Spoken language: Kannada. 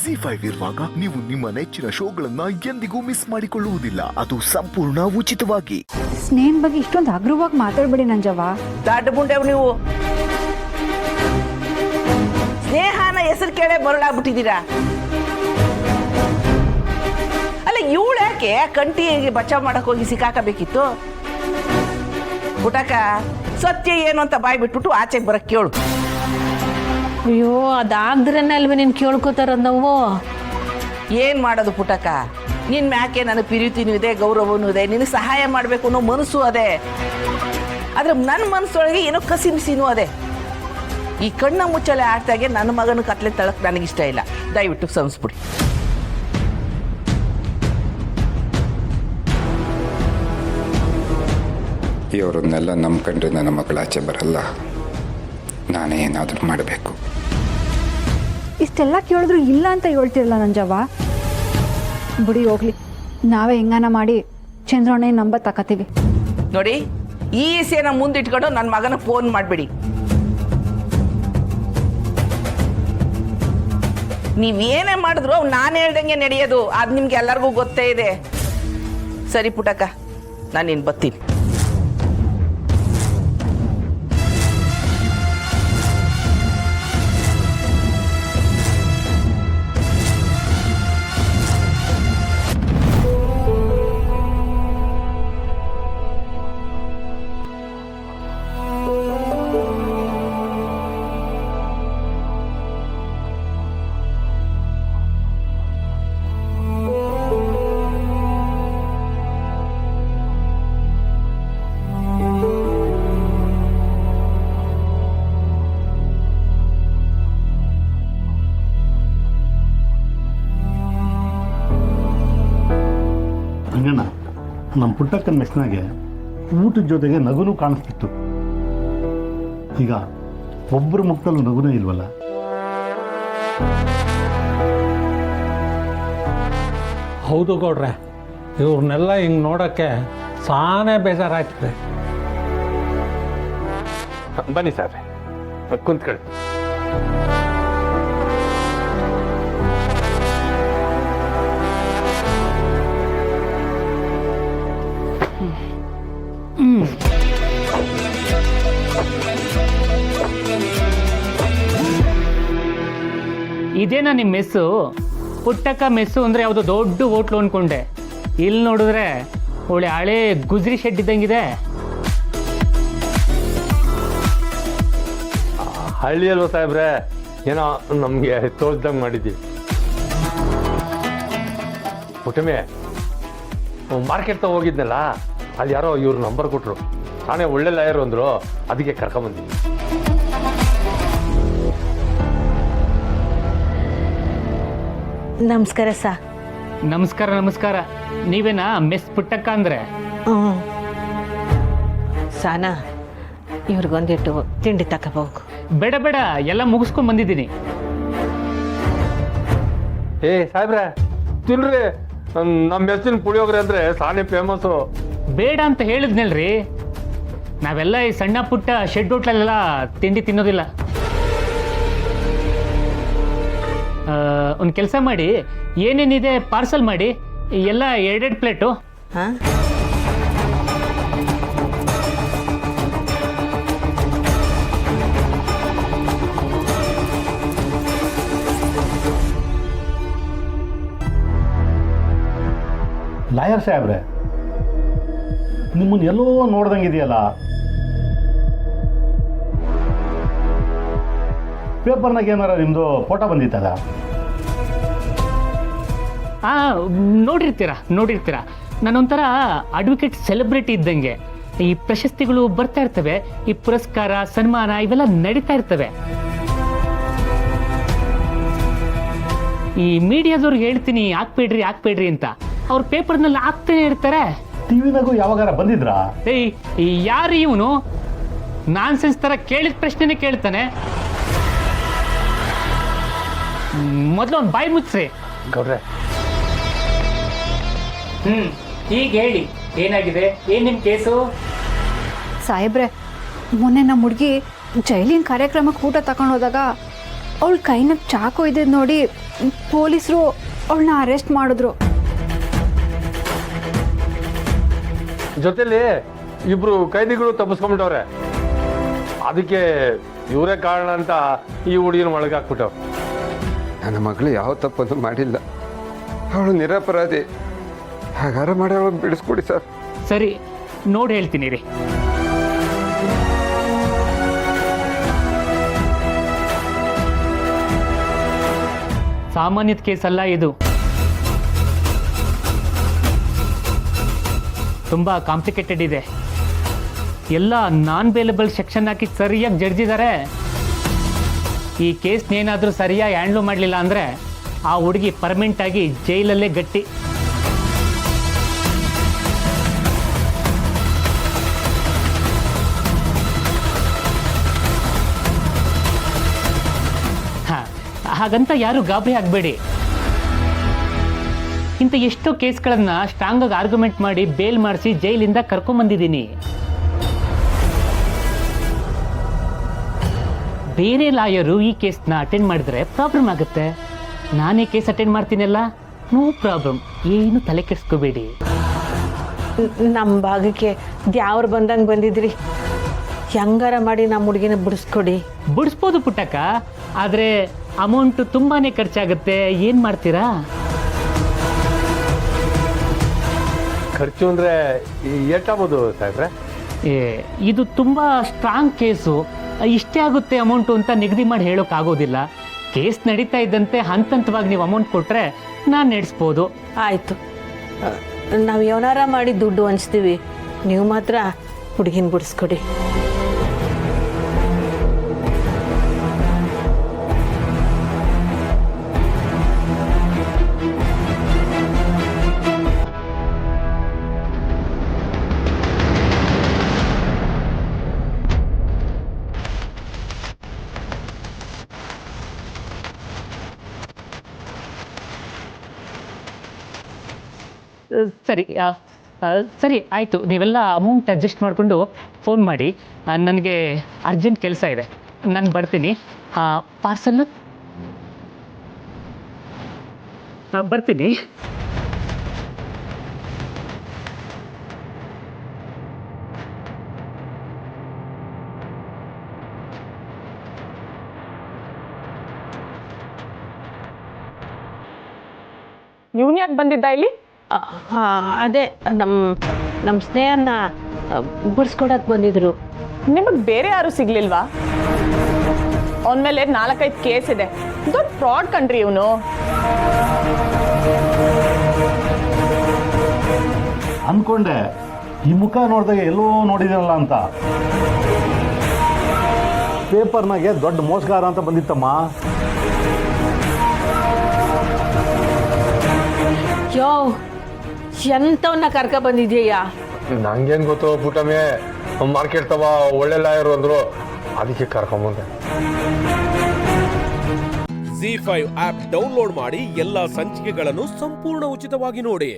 ZEE5 ಇರುವಾಗ ನೀವು ನಿಮ್ಮ ನೆಚ್ಚಿನ ಶೋಗಳನ್ನ ಎಂದಿಗೂ ಮಿಸ್ ಮಾಡಿಕೊಳ್ಳುವುದಿಲ್ಲ. ಅದು ಸಂಪೂರ್ಣ ಉಚಿತವಾಗಿ. ಸ್ನೇಹನ್ ಬಗ್ಗೆ ಇಷ್ಟೊಂದು ಹಗುರವಾಗಿ ಮಾತಾಡ್ಬೇಡಿ ನಂಜವ್ವ. ದಾಟ ಬುಂಡೆವ್ ನೀವು. ಸ್ನೇಹನ ಹೆಸರು ಕೇಳೇ ಮರಳಾಗ್ಬಿಟ್ಟಿದ್ದೀರಾ. ಅಲ್ಲ ಇವಳು ಯಾಕೆ ಕಂಟಿ ಬಚಾವ್ ಮಾಡಕ್ ಹೋಗಿ ಸಿಕ್ಕಾಕಬೇಕಿತ್ತು? ಪುಟಕ ಸತ್ಯ ಏನು ಅಂತ ಬಾಯ್ ಬಿಟ್ಬಿಟ್ಟು ಆಚೆಗೆ ಬರಕ್ ಕೇಳು. ಅಯ್ಯೋ ಅದಾಗ್ದ್ರನ್ನ ಅಲ್ವೇ ನೀನು ಕೇಳ್ಕೊತಾರ ನಾವು. ಏನು ಮಾಡೋದು ಪುಟಕ, ನಿನ್ನ ಮ್ಯಾಕೆ ನನಗೆ ಪ್ರೀತಿನೂ ಇದೆ, ಗೌರವನೂ ಇದೆ, ನಿನಗೆ ಸಹಾಯ ಮಾಡಬೇಕು ಅನ್ನೋ ಮನಸ್ಸು ಅದೇ. ಆದ್ರೆ ನನ್ನ ಮನಸ್ಸೊಳಗೆ ಏನೋ ಕಸಿಮಿಸಿನೂ ಅದೇ. ಈ ಕಣ್ಣ ಮುಚ್ಚಲೆ ಆಡ್ತಾಗೆ ನನ್ನ ಮಗನ ಕತ್ಲೆ ತಳಕ್ ನನಗಿಷ್ಟ ಇಲ್ಲ. ದಯವಿಟ್ಟು ಸಂಸ್ಬಿಡಿ. ಇವರನ್ನೆಲ್ಲ ನಂಬ್ಕೊಂಡ್ರೆ ನನ್ನ ಮಕ್ಕಳು ಆಚೆ ಬರಲ್ಲ. ನಾನೇ ಏನಾದರೂ ಮಾಡಬೇಕು. ಇಷ್ಟೆಲ್ಲ ಕೇಳಿದ್ರು ಇಲ್ಲ ಅಂತ ಹೇಳ್ತಿರಲ್ಲ ನಂಜವ್ವ. ಬಿಡಿ ಹೋಗ್ಲಿ, ನಾವೇ ಹೆಂಗಾನ ಮಾಡಿ ಚಂದ್ರಣ್ಣ ನಂಬ ತಕತೀವಿ. ನೋಡಿ, ಈ ಸೇನ ಮುಂದಿಟ್ಕೊಂಡು ನನ್ನ ಮಗನ ಫೋನ್ ಮಾಡಬೇಡಿ. ನೀವೇನೇ ಮಾಡಿದ್ರು ನಾನು ಹೇಳ್ದಂಗೆ ನಡೆಯೋದು. ಅದು ನಿಮ್ಗೆ ಎಲ್ಲರಿಗೂ ಗೊತ್ತೇ ಇದೆ. ಸರಿ ಪುಟಕ, ನಾನು ಇನ್ನು ಬರ್ತೀನಿ. ರಂಗಣ್ಣ, ನಮ್ಮ ಪುಟ್ಟಕ್ಕನ ಮೆಸ್ನಾಗೆ ಊಟದ ಜೊತೆಗೆ ನಗುನೂ ಕಾಣಿಸ್ತಿತ್ತು. ಈಗ ಒಬ್ಬರ ಮುಖದಲ್ಲೂ ನಗುನೇ ಇಲ್ವಲ್ಲ. ಹೌದು ಗೌಡ್ರೆ, ಇವ್ರನ್ನೆಲ್ಲ ಹಿಂಗೆ ನೋಡೋಕ್ಕೆ ಸಾನೇ ಬೇಜಾರಾಗ್ತದೆ. ಬನ್ನಿ ಸಾಹೇಬ್ರೆ, ಕುಂತ್ಕೊಳ್ಳಿ. ಇದೇನಾ ನಿಮ್ಮ ಮೆಸ್ಸು? ಪುಟ್ಟಕ್ಕ ಮೆಸ್ಸು ಅಂದರೆ ಯಾವುದೋ ದೊಡ್ಡ ಹೋಟ್ಲು ಅಂದ್ಕೊಂಡೆ. ಇಲ್ಲಿ ನೋಡಿದ್ರೆ ಒಳ್ಳೆ ಹಳೆ ಗುಜ್ರಿ ಶೆಡ್ ಇದ್ದಂಗಿದೆ. ಹಳ್ಳಿ ಅಲ್ವ ಸಾಹೇಬ್ರೆ, ಏನೋ ನಮಗೆ ತೋರಿಸ್ದಂಗೆ ಮಾಡಿದ್ದೀವಿ. ಪುಟ್ಟಮೆ, ಮಾರ್ಕೆಟ್ ತಗ ಹೋಗಿದ್ನಲ್ಲ, ಅಲ್ಲಿ ಯಾರೋ ಇವ್ರ ನಂಬರ್ ಕೊಟ್ಟರು. ನಾನೇ ಒಳ್ಳೆ ಲಾಯರ್ ಅಂದರು, ಅದಕ್ಕೆ ಕರ್ಕೊಂಬಂದಿದ್ವಿ. ನಮಸ್ಕಾರ ಸಾ. ನಮಸ್ಕಾರ ನಮಸ್ಕಾರ. ನೀವೇನಾ ಮೆಸ್ ಪುಟ್ಟಕ್ಕ ಅಂದರೆ? ಸಾನಾ, ಇವ್ರಿಗೊಂದಿಟ್ಟು ತಿಂಡಿ ತಗೋಬೇಕು. ಬೇಡ ಬೇಡ, ಎಲ್ಲ ಮುಗಿಸ್ಕೊಂಡು ಬಂದಿದ್ದೀನಿ. ಏ ಸಾಹೇಬ್ರೆ, ತಿನ್ರಿ. ನಮ್ಮ ಮೆಸ್ಸಿನ ಪುಳಿಯೋಗರೆ ಅಂದರೆ ಸಾನೇ ಫೇಮಸ್ಸು. ಬೇಡ ಅಂತ ಹೇಳಿದ್ನಲ್ರಿ. ನಾವೆಲ್ಲ ಈ ಸಣ್ಣ ಪುಟ್ಟ ಶೆಡ್ ಹೋಟ್ಲಲ್ಲೆಲ್ಲ ತಿಂಡಿ ತಿನ್ನೋದಿಲ್ಲ. ಒಂದು ಕೆಲಸ ಮಾಡಿ, ಏನೇನಿದೆ ಪಾರ್ಸಲ್ ಮಾಡಿ, ಎಲ್ಲ 2 ಪ್ಲೇಟು. ಹಾಂ, ಲಾಯರ್ ಸಾಹೇಬ್ರೆ, ನಿಮ್ಮನ್ನು ಎಲ್ಲೋ ನೋಡ್ದಂಗಿದೆಯಲ್ಲ. ಪೇಪರ್ನಾಗ ಏನಾರ ನಿಮ್ಮದು ಫೋಟೋ ಬಂದಿತ್ತದ? ನೋಡಿರ್ತೀರಾ. ನಾನೊಂಥರ ಅಡ್ವೊಕೇಟ್ ಸೆಲೆಬ್ರಿಟಿ ಇದ್ದಂಗೆ. ಈ ಪ್ರಶಸ್ತಿಗಳು ಬರ್ತಾ ಇರ್ತವೆ, ಈ ಪುರಸ್ಕಾರ ಸನ್ಮಾನ ಇವೆಲ್ಲ ನಡೀತಾ ಇರ್ತವೆ. ಈ ಮೀಡಿಯಾದವ್ರಿಗೆ ಹೇಳ್ತೀನಿ ಹಾಕ್ಬೇಡ್ರಿ ಅಂತ, ಅವ್ರ ಪೇಪರ್ನಲ್ಲಿ ಹಾಕ್ತಾನೆ ಇರ್ತಾರೆ. ಟಿವಿನಾಗೂ ಯಾವಾಗಾರ ಬಂದಿದ್ರಾ? ಯಾರು ಇವನು? ನಾನ್ಸೆನ್ಸ್ ಥರ ಕೇಳಿದ ಪ್ರಶ್ನೆನೇ ಕೇಳ್ತಾನೆ. ಮೊದಲು ಒಂದು ಬಾಯಿ ಮುಚ್ಚ್ರಿ ಗೌಡ್ರೆ. ಈಗ ಹೇಳಿ, ಏನಾಗಿದೆ? ಏನು ನಿಮ್ಮ ಕೇಸು? ಸಾಹೇಬ್ರೆ, ಮೊನ್ನೆ ನಮ್ಮ ಹುಡುಗಿ ಜೈಲಿನ ಕಾರ್ಯಕ್ರಮಕ್ಕೆ ಊಟ ತಗೊಂಡು ಹೋದಾಗ ಅವಳ ಕೈನಾಗ ಚಾಕು ಇದ್ದಿದ್ದು ನೋಡಿ ಪೊಲೀಸರು ಅವಳನ್ನ ಅರೆಸ್ಟ್ ಮಾಡಿದ್ರು. ಜೊತೆಲಿ ಇಬ್ರು ಕೈದಿಗಳು ತಪ್ಪಿಸ್ಕೊಂಡ್ಬಿಟ್ಟವ್ರೆ. ಅದಕ್ಕೆ ಇವರೇ ಕಾರಣ ಅಂತ ಈ ಹುಡುಗಿನ ಒಳಗಾಕ್ಬಿಟ್ಟವ್ರು. ನನ್ನ ಮಗಳು ಯಾವ ತಪ್ಪನ್ನು ಮಾಡಿಲ್ಲ, ಅವಳು ನಿರಪರಾಧಿ. ಹಾಗಾರ ಮಾಡಿ ಅವಳು ಬಿಡಿಸ್ಕೊಡಿ ಸರ್. ಸರಿ, ನೋಡಿ ಹೇಳ್ತೀನಿ ರೀ. ಸಾಮಾನ್ಯದ ಕೇಸ್ ಅಲ್ಲ ಇದು, ತುಂಬ ಕಾಂಪ್ಲಿಕೇಟೆಡ್ ಇದೆ. ಎಲ್ಲ ನಾನ್ ಬೇಲಬಲ್ ಸೆಕ್ಷನ್ ಹಾಕಿ ಸರಿಯಾಗಿ ಜಡ್ಜಿದ್ದಾರೆ. ಈ ಕೇಸ್ನೇನಾದರೂ ಸರಿಯಾಗಿ ಹ್ಯಾಂಡ್ಲ್ ಮಾಡಲಿಲ್ಲ ಅಂದರೆ ಆ ಹುಡುಗಿ ಪರ್ಮನೆಂಟಾಗಿ ಜೈಲಲ್ಲೇ ಗಟ್ಟಿ. ಹಾಗಂತ ಯಾರು ಗಾಬರಿ ಆಗಬೇಡಿ. ಇಂಥ ಎಷ್ಟೋ ಕೇಸ್ಗಳನ್ನು ಸ್ಟ್ರಾಂಗಾಗಿ ಆರ್ಗ್ಯುಮೆಂಟ್ ಮಾಡಿ ಬೇಲ್ ಮಾಡಿಸಿ ಜೈಲಿಂದ ಕರ್ಕೊಂಬಂದಿದ್ದೀನಿ. ಬೇರೆ ಲಾಯರು ಈ ಕೇಸ್ನ ಅಟೆಂಡ್ ಮಾಡಿದ್ರೆ ಪ್ರಾಬ್ಲಮ್ ಆಗುತ್ತೆ. ನಾನೇ ಕೇಸ್ ಅಟೆಂಡ್ ಮಾಡ್ತೀನಲ್ಲ, ನೋ ಪ್ರಾಬ್ಲಮ್, ಏನು ತಲೆ ಕೆಡಿಸ್ಕೋಬೇಡಿ. ನಮ್ಮ ಭಾಗಕ್ಕೆ ದ್ಯಾವ್ರು ಬಂದಂಗೆ ಬಂದಿದ್ರಿ. ಹೆಂಗಾರ ಮಾಡಿ ನಮ್ಮ ಹುಡುಗಿನ ಬಿಡಿಸ್ಕೊಡಿ. ಬಿಡಿಸ್ಬೋದು ಪುಟ್ಟಕ್ಕ, ಆದರೆ ಅಮೌಂಟು ತುಂಬಾ ಖರ್ಚಾಗುತ್ತೆ. ಏನು ಮಾಡ್ತೀರಾ? ಖರ್ಚು ಅಂದರೆ ಎಷ್ಟಾಗ್ಬೋದು ಸಾಹೇಬ್ರೆ? ಇದು ತುಂಬ ಸ್ಟ್ರಾಂಗ್ ಕೇಸು, ಇಷ್ಟೇ ಆಗುತ್ತೆ ಅಮೌಂಟು ಅಂತ ನಿಗದಿ ಮಾಡಿ ಹೇಳೋಕ್ಕಾಗೋದಿಲ್ಲ. ಕೇಸ್ ನಡೀತಾ ಇದ್ದಂತೆ ಹಂತವಾಗಿ ನೀವು ಅಮೌಂಟ್ ಕೊಟ್ಟರೆ ನಾನು ನಡೆಸ್ಬೋದು. ಆಯಿತು, ನಾವು ಏನಾರ ಮಾಡಿ ದುಡ್ಡು ಹಂಚ್ತೀವಿ. ನೀವು ಮಾತ್ರ ಹುಡುಗಿನ ಬಿಡಿಸ್ಕೊಡಿ. ಸರಿ ಸರಿ ಆಯಿತು, ನೀವೆಲ್ಲ ಅಮೌಂಟ್ ಅಡ್ಜಸ್ಟ್ ಮಾಡಿಕೊಂಡು ಫೋನ್ ಮಾಡಿ. ನನಗೆ ಅರ್ಜೆಂಟ್ ಕೆಲಸ ಇದೆ, ನಾನು ಬರ್ತೀನಿ. ಪಾರ್ಸಲ್ ಬರ್ತೀನಿ. ಇವನ್ ಯಾಕೆ ಬಂದಿದ್ದ ಇಲ್ಲಿ? ಅದೇ ನಮ್ಮ ಸ್ನೇಹನ ಬಿಡಿಸ್ಕೊಡಕ್ಕೆ ಬಂದಿದ್ರು. ನಿಮಗೆ ಬೇರೆ ಯಾರು ಸಿಗ್ಲಿಲ್ವಾ? ಅವನ ಮೇಲೆ 4-5 ಕೇಸ್ ಇದೆ. ದೊಡ್ಡ ಫ್ರಾಡ್ ಕಣ್ರಿ ಇವನು. ಅನ್ಕೊಂಡೆ ಈ ಮುಖ ನೋಡಿದಾಗ ಎಲ್ಲೋ ನೋಡಿದನಲ್ಲ ಅಂತ. ಪೇಪರ್ನಾಗೆ ದೊಡ್ಡ ಮೋಸಗಾರ ಅಂತ ಬಂದಿತ್ತಮ್ಮ. ಯೋ, ಎಂಥವನ್ನ ಕರ್ಕ ಬಂದಿದ್ಯಯ್ಯ? ನಂಗೇನು ಗೊತ್ತು ಪುಟ್ಟಮ್ಮೆ, ಮಾರ್ಕೆಟ್ ತವ ಒಳ್ಳೆ ಲಾಯರು ಅಂದರು, ಅದಕ್ಕೆ ಕರ್ಕೊಂಬಂದೆ. ZEE5 ಆಪ್ ಡೌನ್ಲೋಡ್ ಮಾಡಿ ಎಲ್ಲಾ ಸಂಚಿಕೆಗಳನ್ನು ಸಂಪೂರ್ಣ ಉಚಿತವಾಗಿ ನೋಡಿ.